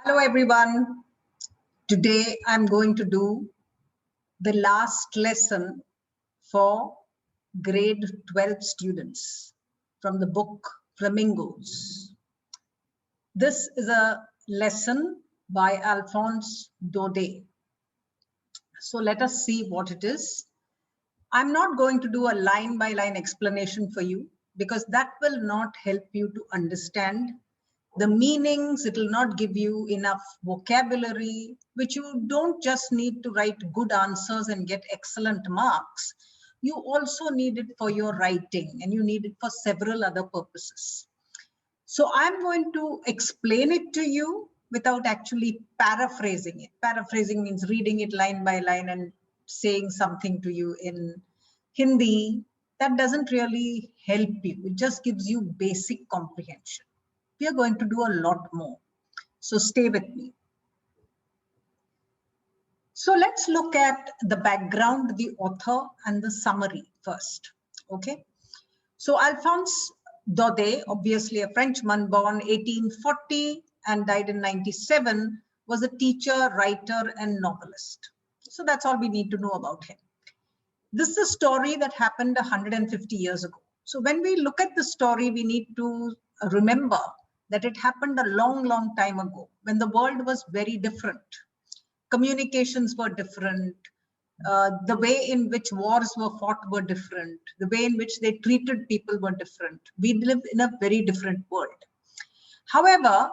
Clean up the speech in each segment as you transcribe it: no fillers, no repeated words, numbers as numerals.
Hello everyone. Today I'm going to do the last lesson for grade 12 students from the book Flamingos. This is a lesson by Alphonse Daudet. So let us see what it is. I'm not going to do a line by line explanation for you because that will not help you to understand the meanings. It will not give you enough vocabulary, which you don't just need to write good answers and get excellent marks. You also need it for your writing, and you need it for several other purposes. So I'm going to explain it to you without actually paraphrasing it. Paraphrasing means reading it line by line and saying something to you in Hindi. That doesn't really help you. It just gives you basic comprehension. We are going to do a lot more. So stay with me. So let's look at the background, the author, and the summary first. Okay. So Alphonse Daudet, obviously a Frenchman born 1840 and died in 97, was a teacher, writer, and novelist. So that's all we need to know about him. This is a story that happened 150 years ago. So when we look at the story, we need to remember that it happened a long, long time ago when the world was very different. Communications were different. The way in which wars were fought were different. The way in which they treated people were different. We live in a very different world. However,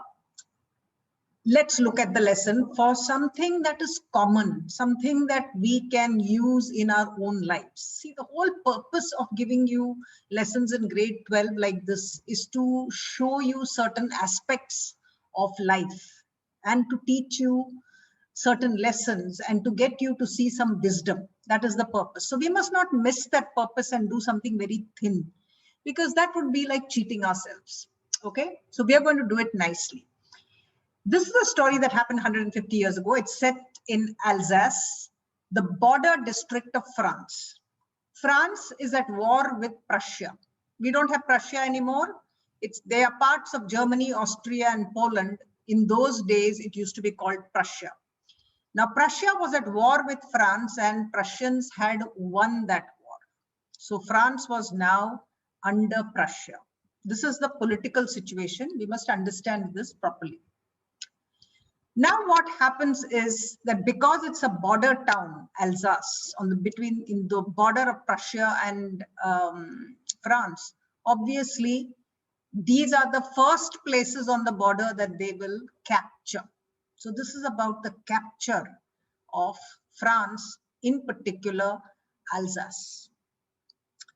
let's look at the lesson for something that is common, something that we can use in our own lives. See, the whole purpose of giving you lessons in grade 12 like this is to show you certain aspects of life and to teach you certain lessons and to get you to see some wisdom. That is the purpose. So we must not miss that purpose and do something very thin, because that would be like cheating ourselves. Okay, so we are going to do it nicely. This is a story that happened 150 years ago. It's set in Alsace, the border district of France. France is at war with Prussia. We don't have Prussia anymore. They are parts of Germany, Austria, and Poland. In those days, it used to be called Prussia. Now, Prussia was at war with France, and Prussians had won that war. So France was now under Prussia. This is the political situation. We must understand this properly. Now what happens is that because it's a border town, Alsace, in the border of Prussia and France, obviously these are the first places on the border that they will capture. So this is about the capture of France, in particular Alsace.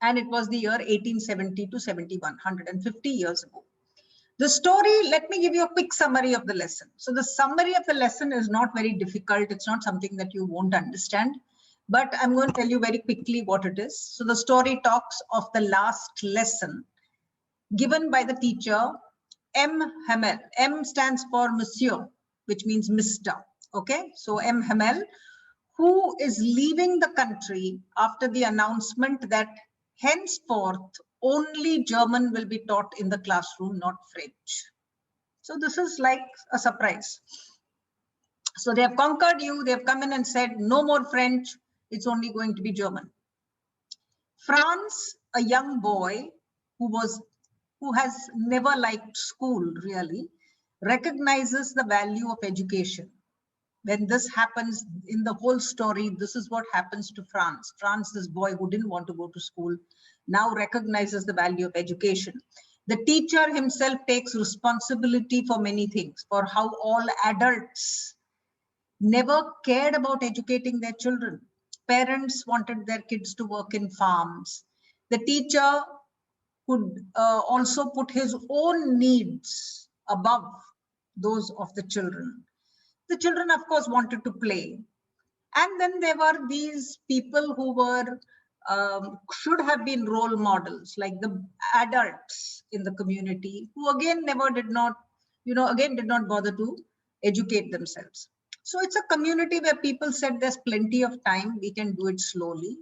And it was the year 1870 to 71, 150 years ago. The story, let me give you a quick summary of the lesson. So the summary of the lesson is not very difficult. It's not something that you won't understand, but I'm going to tell you very quickly what it is. So the story talks of the last lesson given by the teacher, M. Hamel. M stands for Monsieur, which means Mr. Okay, so M. Hamel, who is leaving the country after the announcement that henceforth only German will be taught in the classroom, not French. So this is like a surprise. So they have conquered you. They have come in and said, no more French. It's only going to be German. France, a young boy who has never liked school really, recognizes the value of education. When this happens in the whole story, this is what happens to France. France, this boy who didn't want to go to school, now recognizes the value of education. The teacher himself takes responsibility for many things, for how all adults never cared about educating their children. Parents wanted their kids to work in farms. The teacher could also put his own needs above those of the children. The children, of course, wanted to play. And then there were these people who were should have been role models, like the adults in the community, who again did not bother to educate themselves. So it's a community where people said there's plenty of time, we can do it slowly,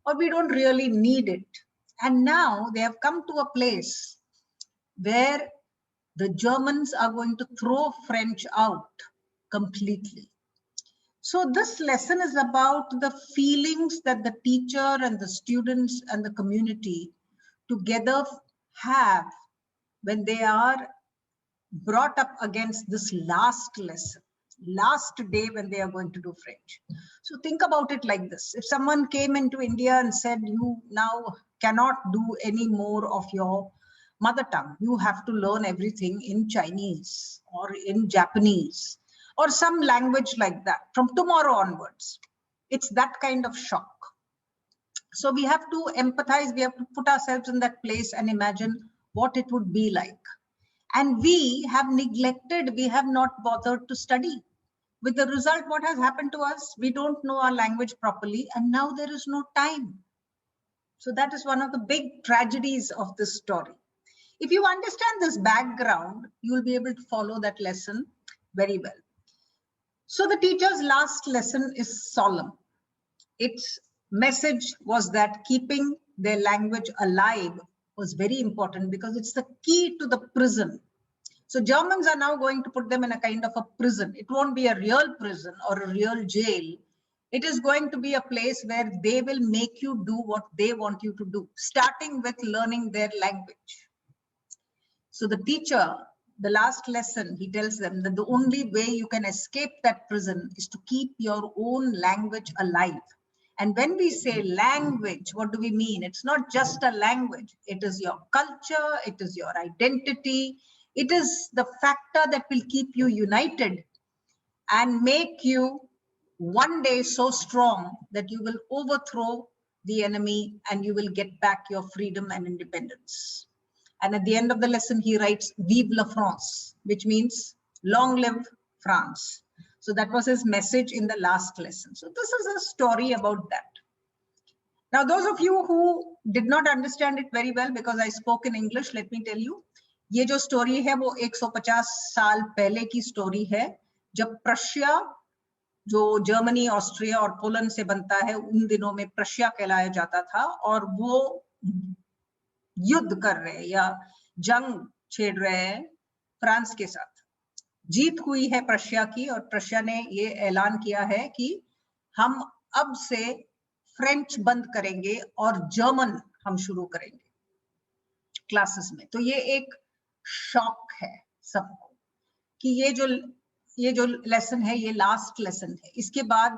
or we don't really need it. And now they have come to a place where the Germans are going to throw French out completely. So this lesson is about the feelings that the teacher and the students and the community together have when they are brought up against this last lesson, last day when they are going to do French. So think about it like this. If someone came into India and said, you now cannot do any more of your mother tongue, you have to learn everything in Chinese or in Japanese or some language like that from tomorrow onwards, it's that kind of shock. So we have to empathize, we have to put ourselves in that place and imagine what it would be like. And we have neglected, we have not bothered to study. With the result, what has happened to us? We don't know our language properly, and now there is no time. So that is one of the big tragedies of this story. If you understand this background, you will be able to follow that lesson very well. So the teacher's last lesson is solemn. Its message was that keeping their language alive was very important because it's the key to the prison. So Germans are now going to put them in a kind of a prison. It won't be a real prison or a real jail. It is going to be a place where they will make you do what they want you to do, starting with learning their language. So the teacher, the last lesson, he tells them that the only way you can escape that prison is to keep your own language alive. And when we say language, what do we mean? It's not just a language. It is your culture. It is your identity. It is the factor that will keep you united and make you one day so strong that you will overthrow the enemy and you will get back your freedom and independence. And at the end of the lesson, he writes, Vive la France, which means long live France. So that was his message in the last lesson. So this is a story about that. Now, those of you who did not understand it very well because I spoke in English, let me tell you, ये जो story है वो 150 साल पहले की story है जब प्रशिया जो जर्मनी, ऑस्ट्रिया और पोलैंड से बनता है उन दिनों में प्रशिया कहलाया जाता था और वो युद्ध कर रहे या जंग छेड़ रहे हैं फ्रांस के साथ। जीत हुई है प्रशिया की और प्रशिया ने ये ऐलान किया है कि हम अब से फ्रेंच बंद करेंगे और जर्मन हम शुरू करेंगे क्लासेस में। तो ये एक शॉक है सबको कि ये जो लेसन है ये लास्ट लेसन है, इसके बाद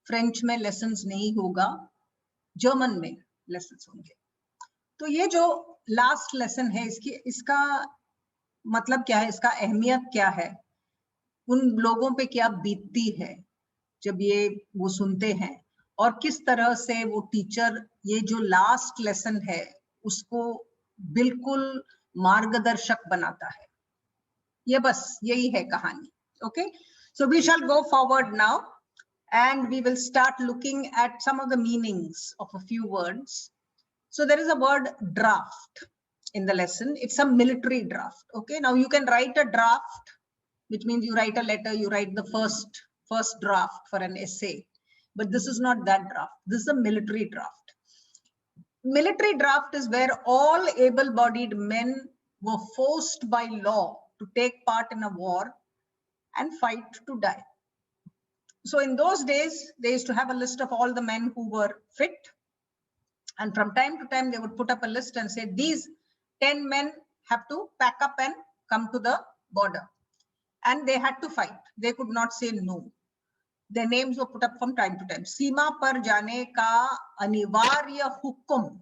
फ्रेंच में लेसन्स नहीं होगा, जर्मन में लेसन्स होंगे। तो ये जो लास्ट लेसन है इसका मतलब क्या है, इसका अहमियत क्या है, उन लोगों पे क्या बीतती है जब ये वो सुनते हैं और किस तरह से वो टीचर ये जो लास्ट लेसन है उसको बिल्कुल मार्गदर्शक बनाता है। ये बस यही है कहानी। Okay, so we shall go forward now and we will start looking at some of the meanings of a few words. So there is a word draft in the lesson. It's a military draft. Okay, now you can write a draft, which means you write a letter, you write the first draft for an essay, but this is not that draft. This is a military draft. Military draft is where all able-bodied men were forced by law to take part in a war and fight to die. So in those days, they used to have a list of all the men who were fit. And from time to time, they would put up a list and say, these 10 men have to pack up and come to the border. And they had to fight. They could not say no. Their names were put up from time to time. सीमा पर जाने का अनिवार्य हुक्म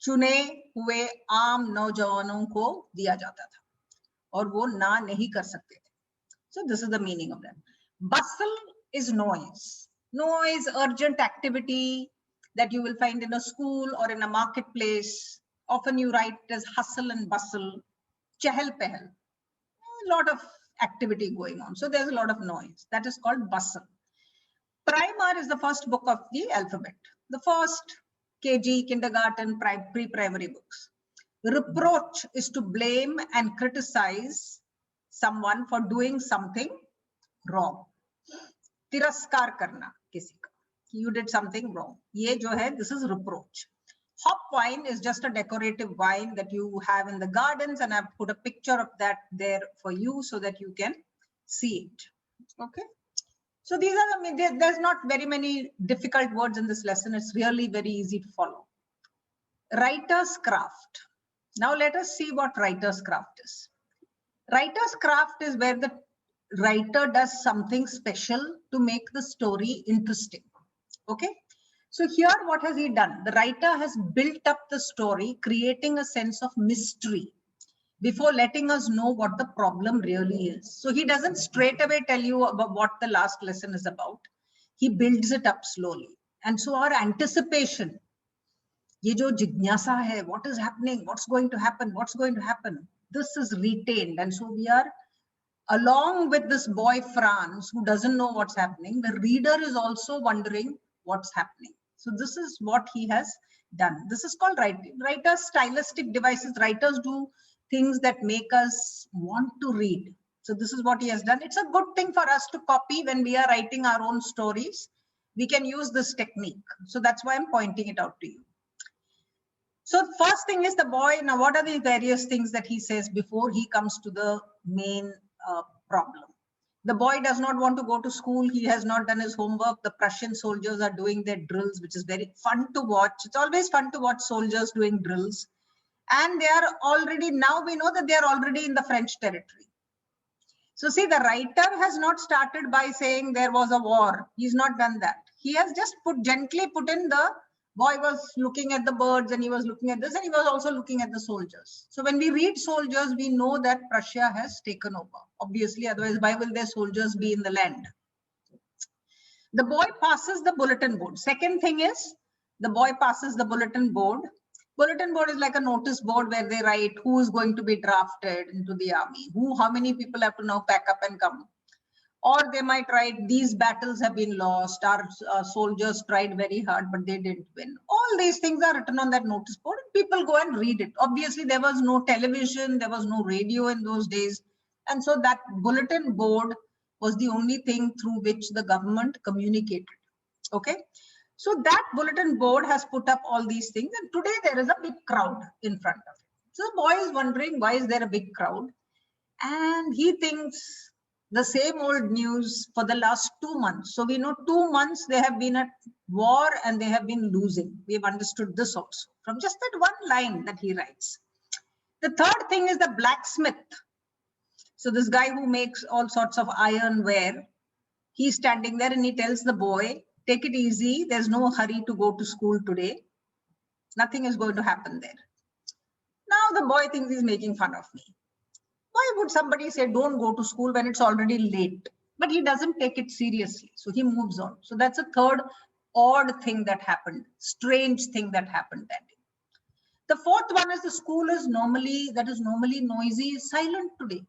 चुने हुए आम नौजवानों को दिया जाता था और वो ना नहीं कर सकते थे। So this is the meaning of that. Bustle is noise. Noise, urgent activity that you will find in a school or in a marketplace. Often you write it as hustle and bustle. Chahal pehal. A lot of activity going on. So there's a lot of noise. That is called bustle. Primer is the first book of the alphabet. The first KG, kindergarten, pre-primary books. Reproach is to blame and criticize someone for doing something wrong. तिरस्कार करना किसी का, you did something wrong. ये जो है, this is reproach. Hop wine is just a decorative wine that you have in the gardens, and I've put a picture of that there for you so that you can see it. Okay. So these are there's not very many difficult words in this lesson. It's really very easy to follow. Writer's craft. Now let us see what writer's craft is. Writer's craft is where the writer does something special to make the story interesting. Okay. So here, what has he done? The writer has built up the story, creating a sense of mystery before letting us know what the problem really is. So he doesn't straight away tell you about what the last lesson is about. He builds it up slowly. And so our anticipation, ye jo jignasa hai, what is happening, what's going to happen, this is retained. And so we are, along with this boy Franz, who doesn't know what's happening, the reader is also wondering what's happening. So this is what he has done. This is called writing. Writers' stylistic devices. Writers do things that make us want to read. So this is what he has done. It's a good thing for us to copy when we are writing our own stories. We can use this technique. So that's why I'm pointing it out to you. So first thing is the boy. Now, what are the various things that he says before he comes to the main problem? The boy does not want to go to school. He has not done his homework. The Prussian soldiers are doing their drills, which is very fun to watch. It's always fun to watch soldiers doing drills. And they are already, now we know that they are already in the French territory. So see, the writer has not started by saying there was a war. He's not done that. He has just gently put in the boy was looking at the birds and he was looking at this and he was also looking at the soldiers. So when we read soldiers, we know that Prussia has taken over. Obviously, otherwise, why will their soldiers be in the land? The boy passes the bulletin board. Second thing is the boy passes the bulletin board. Bulletin board is like a notice board where they write who is going to be drafted into the army, how many people have to now pack up and come. Or they might write, these battles have been lost, our soldiers tried very hard, but they didn't win. All these things are written on that notice board. People go and read it. Obviously, there was no television, there was no radio in those days. And so that bulletin board was the only thing through which the government communicated. Okay. So that bulletin board has put up all these things. And today there is a big crowd in front of it. So the boy is wondering, why is there a big crowd? And he thinks, the same old news for the last 2 months. So we know 2 months they have been at war and they have been losing. We have understood this also from just that one line that he writes. The third thing is the blacksmith. So this guy who makes all sorts of ironware, he's standing there and he tells the boy, take it easy. There's no hurry to go to school today. Nothing is going to happen there. Now the boy thinks he's making fun of me. Why would somebody say don't go to school when it's already late? But he doesn't take it seriously. So he moves on. So that's a third odd thing that happened, strange thing that happened that day. The fourth one is the school is normally noisy, is silent today.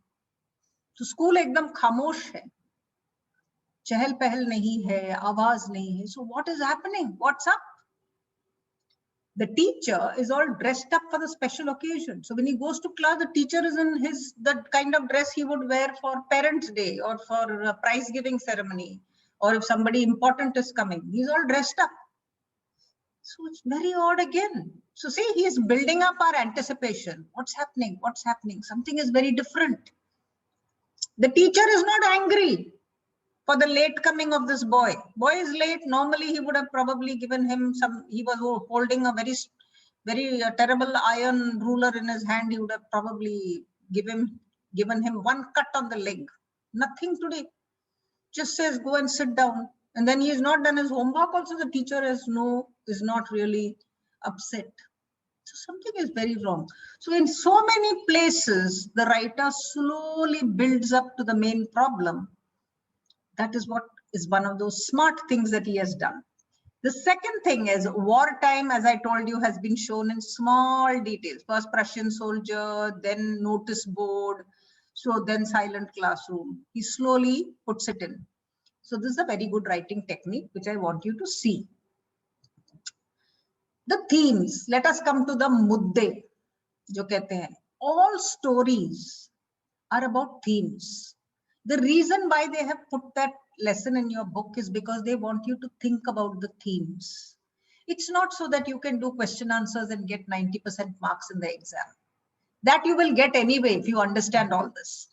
So school ekdam khamosh hai. Chahal pahal nahi hai, awaaz nahi hai. So what is happening? What's up? The teacher is all dressed up for the special occasion. So when he goes to class, the teacher is in the kind of dress he would wear for Parents' Day or for a prize giving ceremony, or if somebody important is coming, he's all dressed up. So it's very odd again. So see, he is building up our anticipation. What's happening? What's happening? Something is very different. The teacher is not angry for the late coming of this boy. Boy is late. Normally, he would have probably given him he was holding a very terrible iron ruler in his hand. He would have probably given him one cut on the leg. Nothing today. Just says, go and sit down. And then he has not done his homework. Also, the teacher is not really upset. So something is very wrong. So in so many places, the writer slowly builds up to the main problem. That is what is one of those smart things that he has done. The second thing is wartime, as I told you, has been shown in small details. First Prussian soldier, then notice board, so then silent classroom. He slowly puts it in. So this is a very good writing technique, which I want you to see. The themes. Let us come to the mudde. Jo kehte hain. All stories are about themes. The reason why they have put that lesson in your book is because they want you to think about the themes. It's not so that you can do question answers and get 90% marks in the exam. That you will get anyway if you understand all this.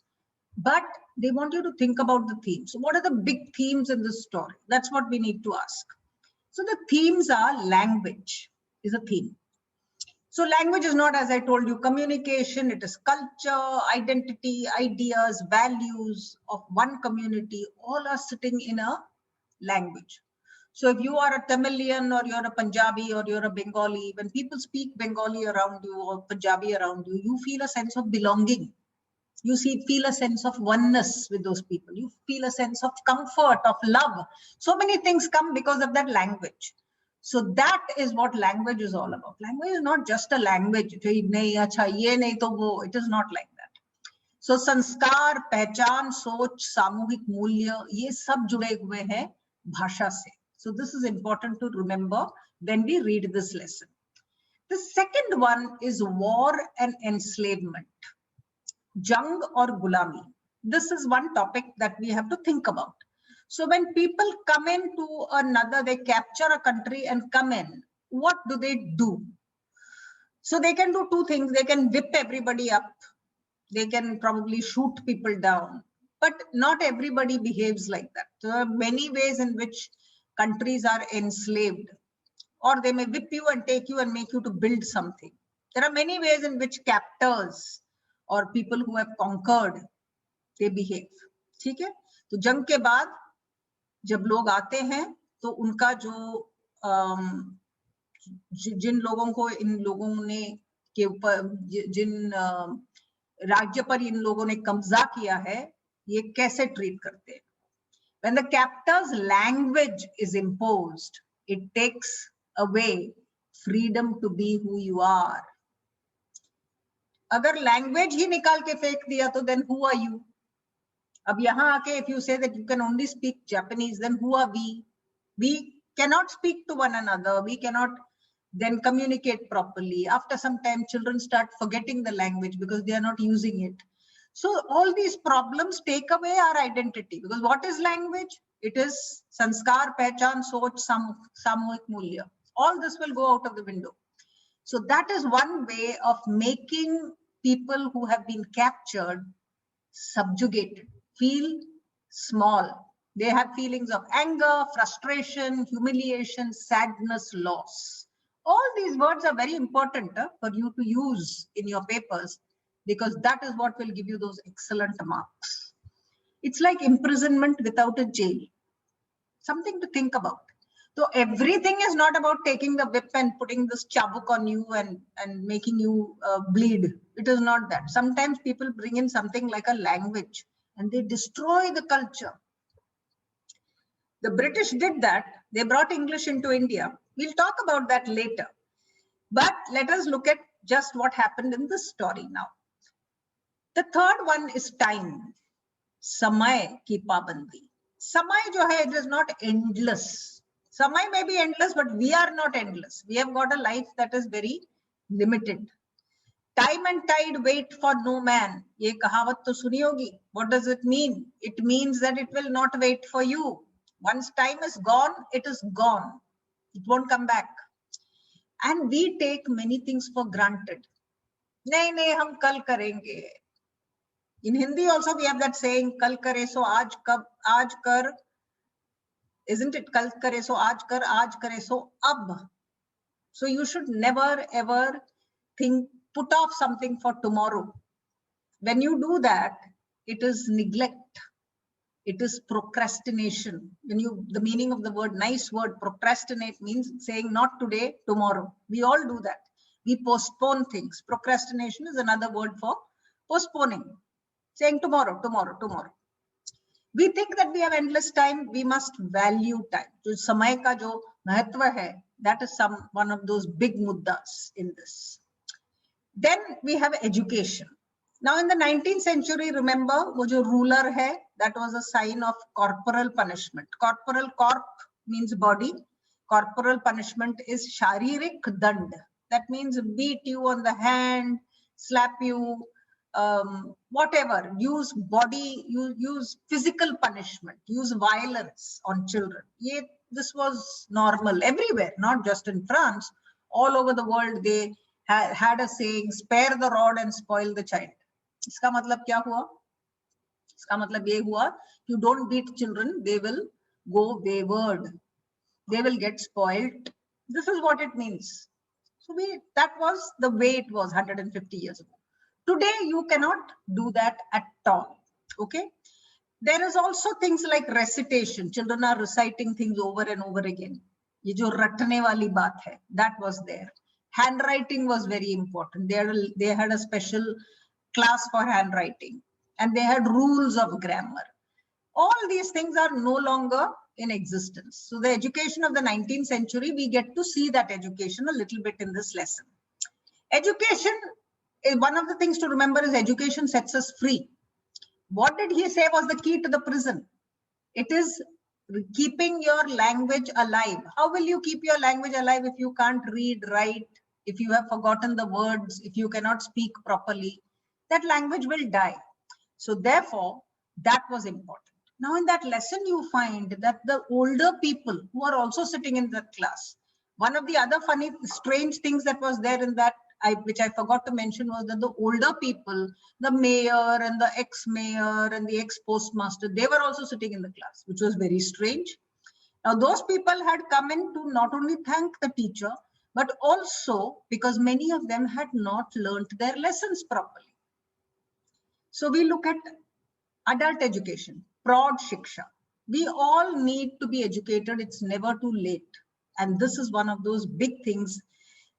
But they want you to think about the themes. So what are the big themes in this story? That's what we need to ask. So the themes are language is a theme. So language is not, as I told you, communication. It is culture, identity, ideas, values of one community. All are sitting in a language. So if you are a Tamilian or you're a Punjabi or you're a Bengali, when people speak Bengali around you or Punjabi around you, you feel a sense of belonging. You feel a sense of oneness with those people. You feel a sense of comfort, of love. So many things come because of that language. So that is what language is all about. Language is not just a language. It is not like that. So संस्कार, पहचान, सोच, सामूहिक मूल्य, ये सब जुड़े हुए हैं भाषा से. So this is important to remember when we read this lesson. The second one is war and enslavement. Jung or Gulami. This is one topic that we have to think about. So when people come into another, they capture a country and come in, what do? So they can do two things. They can whip everybody up. They can probably shoot people down. But not everybody behaves like that. There are many ways in which countries are enslaved. Or they may whip you and take you and make you to build something. There are many ways in which captors or people who have conquered, they behave. ठीक है? तो जंग के बाद जब लोग आते हैं तो उनका जो जिन लोगों को इन लोगों ने के ऊपर जिन राज्य पर इन लोगों ने कब्जा किया है, ये कैसे ट्रीट करते हैं? When the captor's language is imposed, it takes away freedom to be who you are. अगर language ही निकाल के फेंक दिया तो then who are you? अब यहाँ आके if you say that you can only speak Japanese, then who are we? We cannot speak to one another. We cannot then communicate properly. After some time, children start forgetting the language because they are not using it. So all these problems take away our identity, because what is language? It is sanskar, pehchan, soch, samuhik mulya. All this will go out of the window. So that is one way of making people who have been captured subjugated, feel small. They have feelings of anger, frustration, humiliation, sadness, loss. All these words are very important for you to use in your papers, because that is what will give you those excellent marks. It's like imprisonment without a jail. Something to think about. So everything is not about taking the whip and putting this chabuk on you and making you bleed. It is not that. Sometimes people bring in something like a language and they destroy the culture. The British did that. They brought English into India. We'll talk about that later. But let us look at just what happened in this story now. The third one is time. Samay ki pabandi. Samay jo hai, it is not endless. Samay may be endless, but we are not endless. We have got a life that is very limited. Time and tide wait for no man. Ye kahavat to suni hogi. What does it mean? It means that it will not wait for you. Once time is gone, it is gone. It won't come back. And we take many things for granted. Nahi, hum kal karenge. In Hindi also we have that saying, kal kare so aaj kar. Isn't it? Kal kare so aaj kare so ab. So you should never ever put off something for tomorrow. When you do that, it is neglect. It is procrastination. The meaning of the word, nice word, procrastinate means saying not today, tomorrow. We all do that. We postpone things. Procrastination is another word for postponing. Saying tomorrow, tomorrow, tomorrow. We think that we have endless time. We must value time. So samay ka jo mahatva hai, that is one of those big muddas in this. Then we have education. Now in the 19th century, remember, wo jo ruler hai, that was a sign of corporal punishment. Corp means body. Corporal punishment is sharirik dand. That means beat you on the hand, slap you, whatever. Use body, use physical punishment, use violence on children. This was normal everywhere, not just in France. All over the world, they had a saying, spare the rod and spoil the child. Iska matlab kya hua? इसका मतलब ये हुआ, you don't beat children, they will go wayward, they will get spoiled. This is what it means. So that was the way it was 150 years ago. Today you cannot do that at all. Okay, there is also things like recitation. Children are reciting things over and over again. ये जो रटने वाली बात है, that was there. Handwriting was very important. They had a special class for handwriting, and they had rules of grammar. All these things are no longer in existence. So the education of the 19th century, we get to see that education a little bit in this lesson. Education, one of the things to remember is education sets us free. What did he say was the key to the prison? It is keeping your language alive. How will you keep your language alive if you can't read, write, if you have forgotten the words, if you cannot speak properly? That language will die. So therefore, that was important. Now in that lesson, you find that the older people who are also sitting in that class, one of the other funny, strange things that was there in that, which I forgot to mention, was that the older people, the mayor and the ex-mayor and the ex-postmaster, they were also sitting in the class, which was very strange. Now those people had come in to not only thank the teacher, but also because many of them had not learnt their lessons properly. So we look at adult education, Praud Shiksha. We all need to be educated. It's never too late. And this is one of those big things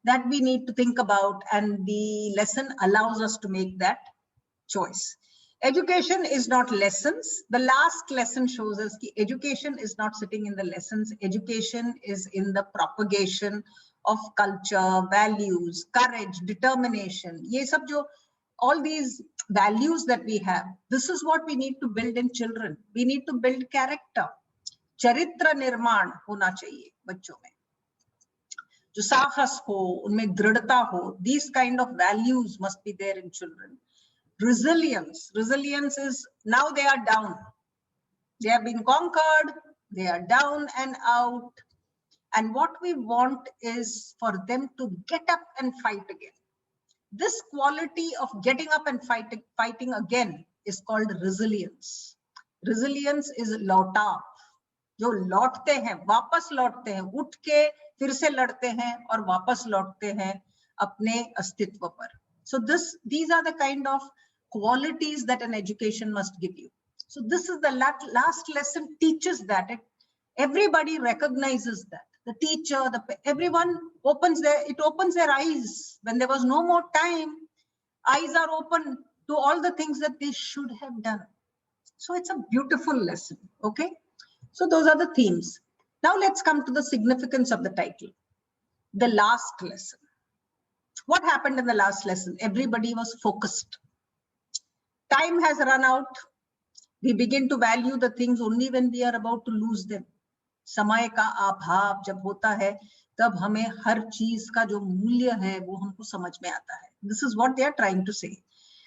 that we need to think about, and the lesson allows us to make that choice. Education is not lessons. The last lesson shows us that education is not sitting in the lessons. Education is in the propagation of culture, values, courage, determination. Ye sab jo, all these values that we have, this is what we need to build in children. We need to build character. Charitra nirman hona chahiye bachon mein. जो साहस हो, उनमें दृढ़ता हो, these kind of values must be there in children. Resilience is, now they are down. They have been conquered, they are down and out. And what we want is for them to get up and fight again. This quality of getting up and fighting again is called resilience. Resilience is लौटाव. जो लौटते हैं, वापस लौटते हैं, उठ के फिर से लड़ते हैं और वापस लौटते हैं अपने अस्तित्व पर. So these are the kind of qualities that an education must give you. So this is the last lesson teaches that. Everybody recognizes that. The teacher, everyone opens their eyes. When there was no more time, eyes are open to all the things that they should have done. So it's a beautiful lesson, okay? So those are the themes. Now let's come to the significance of the title. The last lesson. What happened in the last lesson? Everybody was focused. Time has run out. We begin to value the things only when we are about to lose them. समय का अभाव जब होता है, तब हमें हर चीज का जो मूल्य है वो हमको समझ में आता है. This is what they are trying to say.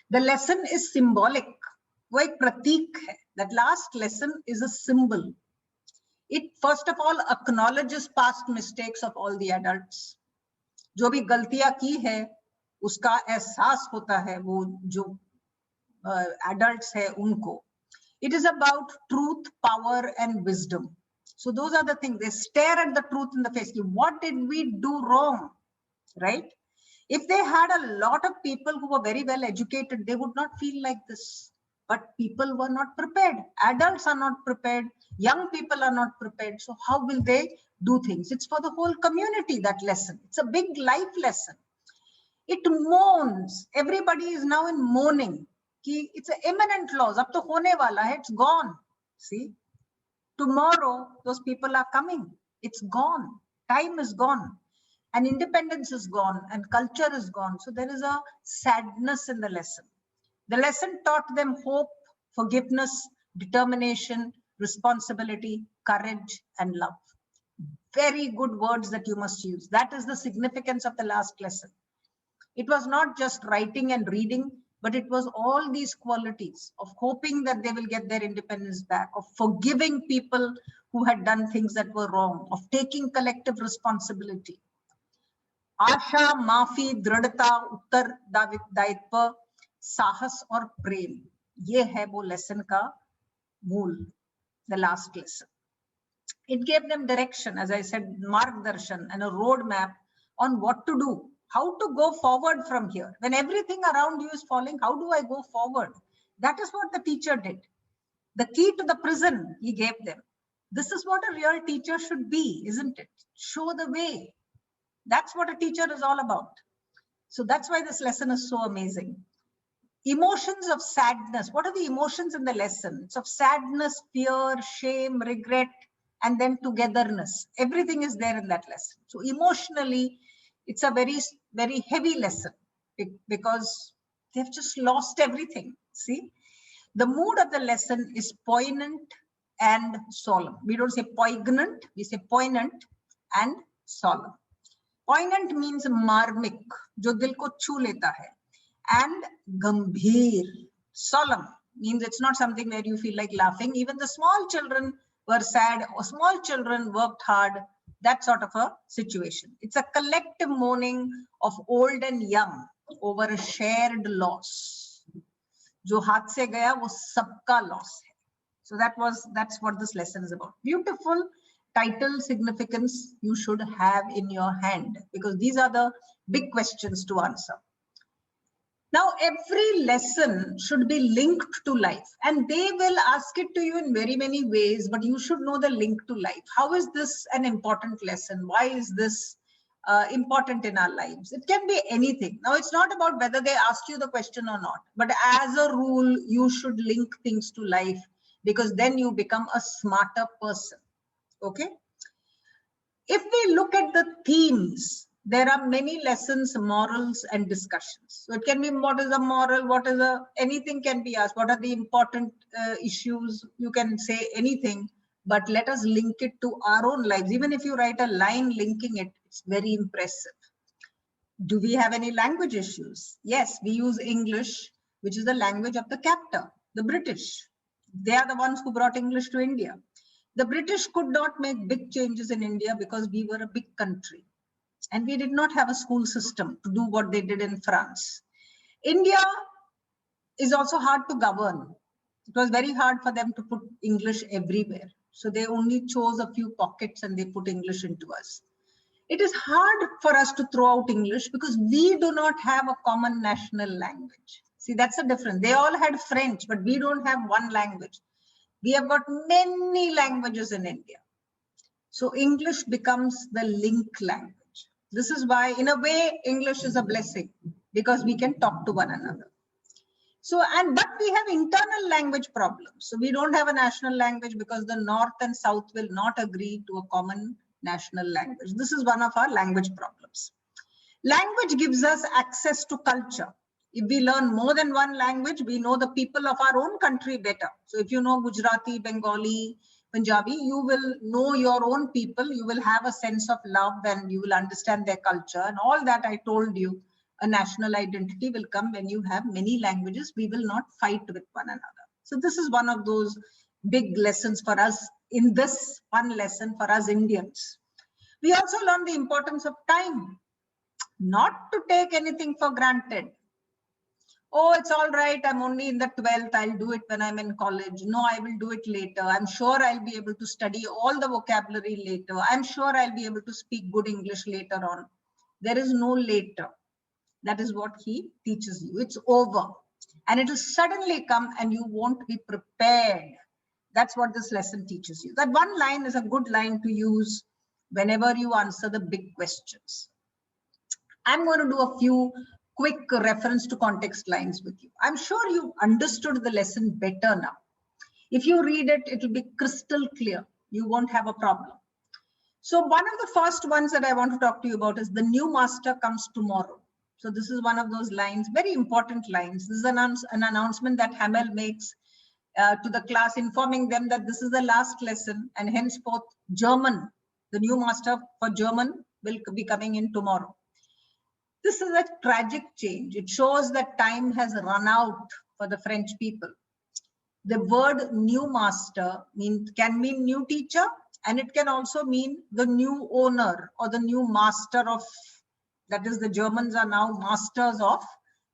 The lesson is symbolic. वो एक प्रतीक है. That last lesson is a symbol. It first of all acknowledges past mistakes of all the adults. जो भी गलतियां की है उसका एहसास होता है वो जो adults है उनको. It is about truth, power and wisdom. So those are the things. They stare at the truth in the face. What did we do wrong, right? If they had a lot of people who were very well educated, they would not feel like this. But people were not prepared. Adults are not prepared. Young people are not prepared. So how will they do things? It's for the whole community, that lesson. It's a big life lesson. It mourns. Everybody is now in mourning. It's an imminent loss. Ab to hone wala hai. It's gone. See? Tomorrow, those people are coming. It's gone. Time is gone. And independence is gone. And culture is gone. So there is a sadness in the lesson. The lesson taught them hope, forgiveness, determination, responsibility, courage, and love. Very good words that you must use. That is the significance of the last lesson. It was not just writing and reading, but it was all these qualities of hoping that they will get their independence back, of forgiving people who had done things that were wrong, of taking collective responsibility. Asha, maafi, dridhata, uttar, daitva, sahas or prem. ये है वो lesson का मूल, the last lesson. It gave them direction, as I said, margdarshan, and a roadmap on what to do, how to go forward from here. When everything around you is falling, how do I go forward? That is what the teacher did. The key to the prison he gave them. This is what a real teacher should be, isn't it? Show the way. That's what a teacher is all about. So that's why this lesson is so amazing. Emotions of sadness. What are the emotions in the lesson? It's of sadness, fear, shame, regret, and then togetherness. Everything is there in that lesson. So emotionally, it's a very, very heavy lesson because they've just lost everything. See, the mood of the lesson is poignant and solemn. We don't say poignant, we say poignant and solemn. Poignant means marmic, जो दिल को छू लेता है, and gambhir, solemn, means it's not something where you feel like laughing. Even the small children were sad, or small children worked hard, that sort of a situation. It's a collective mourning of old and young over a shared loss. जो हाथ से गया वो सबका loss है. So that's what this lesson is about. Beautiful title significance you should have in your hand, because these are the big questions to answer. Now, every lesson should be linked to life, and they will ask it to you in very many ways, but you should know the link to life. How is this an important lesson? Why is this important in our lives? It can be anything. Now, it's not about whether they ask you the question or not, but as a rule, you should link things to life, because then you become a smarter person. Okay. If we look at the themes, there are many lessons, morals, and discussions. So it can be what is a moral, what is a, anything can be asked. What are the important issues? You can say anything, but let us link it to our own lives. Even if you write a line linking it, it's very impressive. Do we have any language issues? Yes, we use English, which is the language of the captor, the British. They are the ones who brought English to India. The British could not make big changes in India because we were a big country and we did not have a school system to do what they did in France. India is also hard to govern. It was very hard for them to put English everywhere. So they only chose a few pockets and they put English into us. It is hard for us to throw out English because we do not have a common national language. See, that's the difference. They all had French, but we don't have one language. We have got many languages in India. So English becomes the link language. This is why, in a way, English is a blessing, because we can talk to one another. So, but we have internal language problems. So we don't have a national language because the North and South will not agree to a common national language. This is one of our language problems. Language gives us access to culture. If we learn more than one language, we know the people of our own country better. So if you know Gujarati, Bengali, Punjabi, you will know your own people. You will have a sense of love and you will understand their culture. And all that I told you, a national identity will come when you have many languages. We will not fight with one another. So this is one of those big lessons for us in this one lesson for us Indians. We also learn the importance of time, not to take anything for granted. Oh, it's all right. I'm only in the 12th. I'll do it when I'm in college. No, I will do it later. I'm sure I'll be able to study all the vocabulary later. I'm sure I'll be able to speak good English later on. There is no later. That is what he teaches you. It's over. And it will suddenly come and you won't be prepared. That's what this lesson teaches you. That one line is a good line to use whenever you answer the big questions. I'm going to do a few quick reference to context lines with you. I'm sure you understood the lesson better now. If you read it, it will be crystal clear. You won't have a problem. So one of the first ones that I want to talk to you about is the new master comes tomorrow. So this is one of those lines, very important lines. This is an announcement that Hamel makes to the class, informing them that this is the last lesson and henceforth German, the new master for German will be coming in tomorrow. This is a tragic change. It shows that time has run out for the French people. The word new master can mean new teacher, and it can also mean the new owner or the new master of, that is, the Germans are now masters of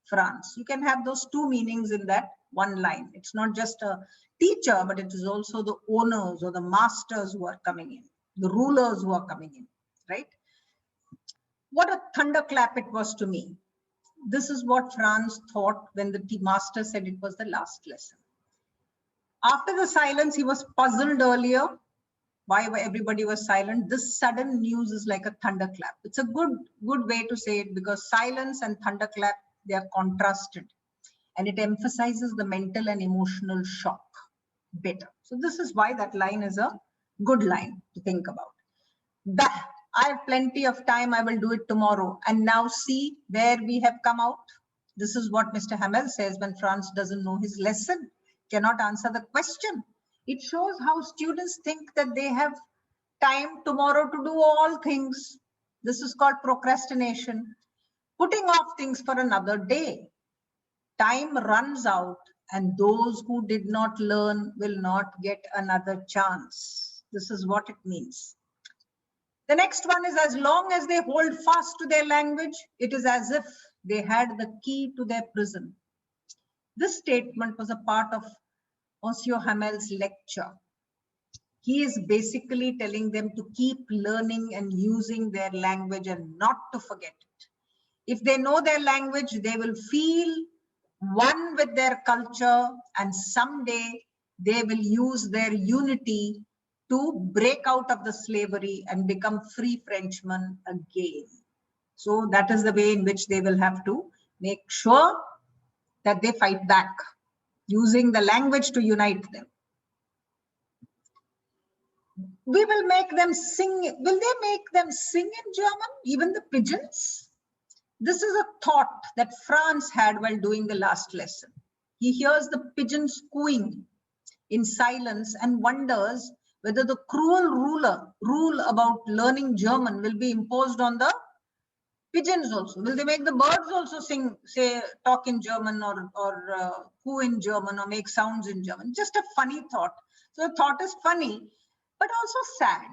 France. You can have those two meanings in that one line. It's not just a teacher, but it is also the owners or the masters who are coming in, the rulers who are coming in, right? What a thunderclap it was to me. This is what Franz thought when the master said it was the last lesson. After the silence, he was puzzled earlier why everybody was silent. This sudden news is like a thunderclap. It's a good way to say it, because silence and thunderclap, they are contrasted, and it emphasizes the mental and emotional shock better. So this is why that line is a good line to think about. I have plenty of time. I will do it tomorrow. And now see where we have come out. This is what Mr. Hamel says when Franz doesn't know his lesson, cannot answer the question. It shows how students think that they have time tomorrow to do all things. This is called procrastination, putting off things for another day. Time runs out, and those who did not learn will not get another chance. This is what it means. The next one is, as long as they hold fast to their language, it is as if they had the key to their prison. This statement was a part of Monsieur Hamel's lecture. He is basically telling them to keep learning and using their language and not to forget it. If they know their language, they will feel one with their culture, and someday they will use their unity to break out of the slavery and become free Frenchmen again. So that is the way in which they will have to make sure that they fight back, using the language to unite them. We will make them sing. Will they make them sing in German, even the pigeons? This is a thought that Franz had while doing the last lesson. He hears the pigeons cooing in silence and wonders whether the cruel rule about learning German will be imposed on the pigeons also. Will they make the birds also sing, say, talk in German, or coo in German, or make sounds in German? Just a funny thought. So the thought is funny, but also sad.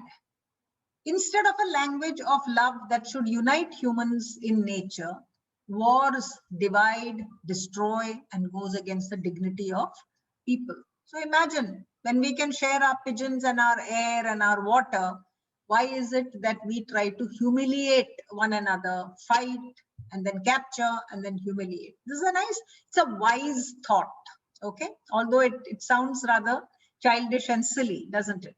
Instead of a language of love that should unite humans in nature, wars divide, destroy, and goes against the dignity of people. So imagine, when we can share our pigeons and our air and our water, why is it that we try to humiliate one another, fight, and then capture, and then humiliate? This is a nice, it's a wise thought, okay? Although it sounds rather childish and silly, doesn't it?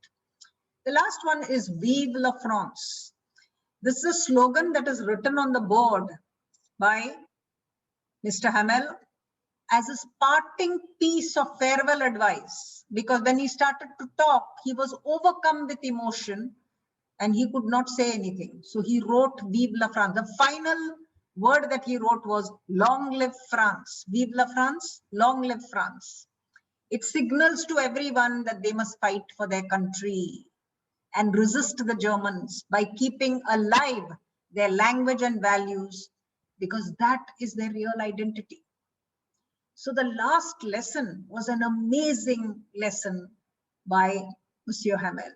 The last one is Vive la France. This is a slogan that is written on the board by Mr. Hamel as a parting piece of farewell advice, because when he started to talk, he was overcome with emotion and he could not say anything. So he wrote Vive la France. The final word that he wrote was Long live France. Vive la France, long live France. It signals to everyone that they must fight for their country and resist the Germans by keeping alive their language and values, because that is their real identity. So the last lesson was an amazing lesson by Monsieur Hamel.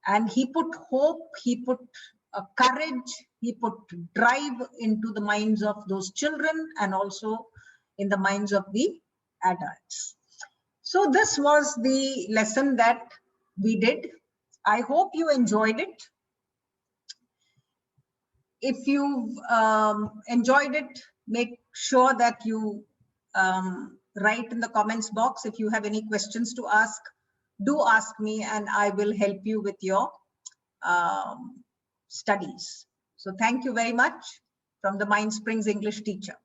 And he put hope, he put courage, he put drive into the minds of those children and also in the minds of the adults. So this was the lesson that we did. I hope you enjoyed it. If you've enjoyed it, make sure that you write in the comments box. If you have any questions to ask, do ask me and I will help you with your studies. So thank you very much from the Mindsprings English Teacher.